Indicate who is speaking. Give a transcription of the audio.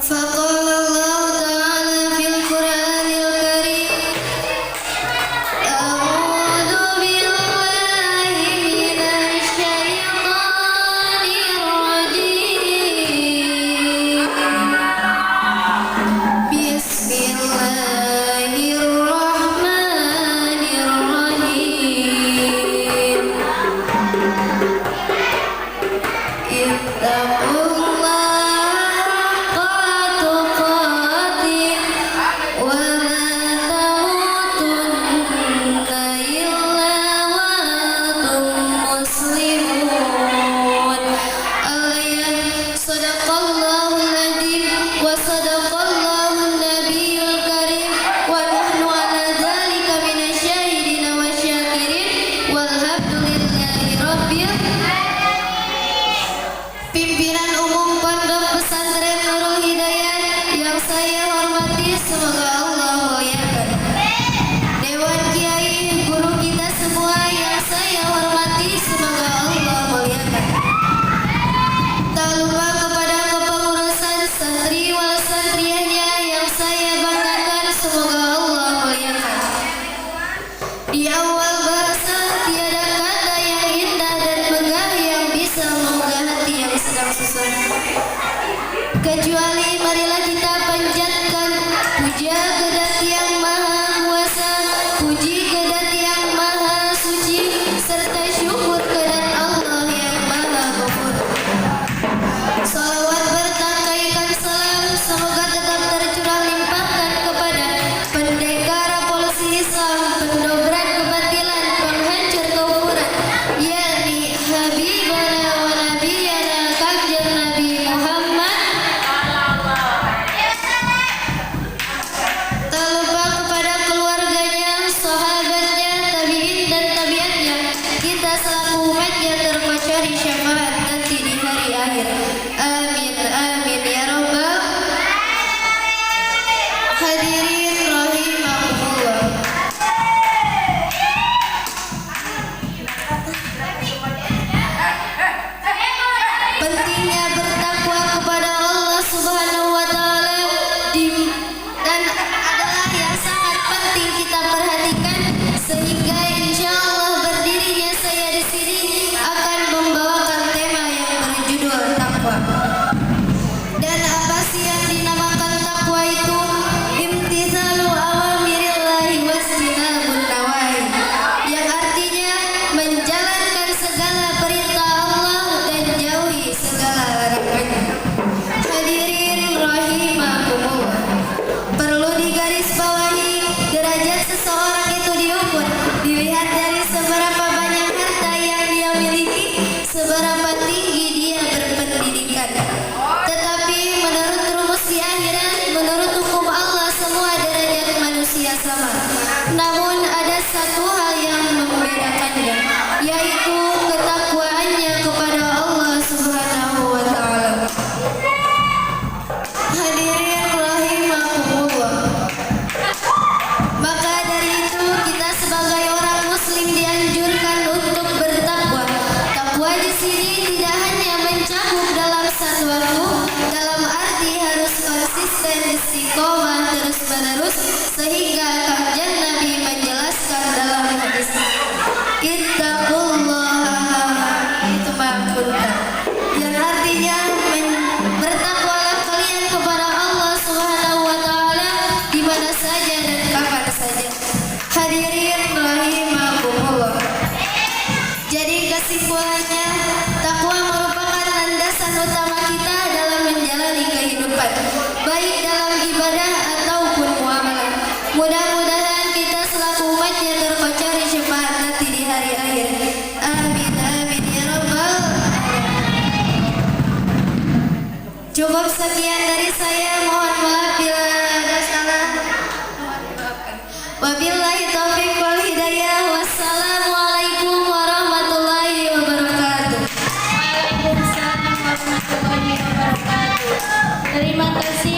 Speaker 1: فقال الله تعالى في القرآن الكريم أعوذ بالله من الشيطان الرجيم بسم الله الرحمن الرحيم اتقوا Pimpinan Umum Pondok Pesantren Nurul Hidayat yang saya hormati, semoga Allah muliakan. Dewan Kiai, guru kita semua yang saya hormati, semoga Allah muliakan. Tak lupa kepada kepengurusan santri wal santriahnya yang saya banggakan, semoga Allah muliakan. Di awal bahasa tiada kata yang indah dan megah yang bisa menggugah hati yang sedang susah, kecuali marilah kita panjatkan puja kepada Yang Maha Kuasa, puji kepada Yang Maha Suci, serta syukur kepada Allah yang Maha Ghafur. Salawat bertangkaikan salam semoga tetap tercurah limpahkan kepada pendekar revolusi Islam, pendobrak kebatilan, penghancur kekufuran, yakni Habibana wa Nabiyana Kanjeng Nabi Muhammad. Tak lupa kepada keluarganya, sahabatnya, tabi'in dan tabi'atnya, kita selaku umatnya terpacari syafaat nanti di hari akhir. Amin amin ya rabbal hadirin rahimakumullah. Pentingnya bertakwa kepada Allah Subhanahu wa taala dan adalah yang sangat penting kita perhatikan, sehingga insya Allah berdirinya saya di sini akan membawakan tema yang berjudul takwa. Dan apa sih yang dinamakan takwa itu? Imtithalu awamirillahi wastinabun nawahi, yang artinya menjalankan segala perintah Allah dan jauhi segala larangannya. Hadirin rahimakumullah, perlu digarisbawahi, derajat seseorang itu diukur dilihat dari seberapa banyak harta yang dia miliki, seberapa tinggi dia berpendidikan. Tetapi menurut rumus di akhirat, menurut hukum Allah, semua derajat manusia sama. Namun ada satu hal yang membedakannya, yaitu ketakwaannya kepada Allah Subhanahu wa taala. Hadirin rahimakumullah. Maka dari itu kita sebagai orang muslim dianjurkan untuk bertakwa. Takwa di sini tidak hanya mencakup dalam satu waktu, dalam arti harus konsisten istiqomah terus menerus, sehingga Kanjeng Nabi menjelaskan dalam hadis ittaqullaha itu makunta, yang artinya bertakwalah kalian kepada Allah Subhanahu wa taala di mana saja dan kapan saja. Hadirin rahimakumullah. Jadi kesimpulannya, takwa merupakan landasan utama kita dalam menjalani kehidupan, baik dalam ibadah ataupun muamalah. Mudah-mudahan kita selaku umatnya terpacari syafaat nanti di hari akhir. Amin amin ya rabbal alamin. Cukup sekian dari saya, mohon maaf bila ada salah. Wabillahi taufiq wal hidayah. Wassalamualaikum warahmatullahi wabarakatuh. Waalaikumsalam warahmatullahi wabarakatuh. Terima kasih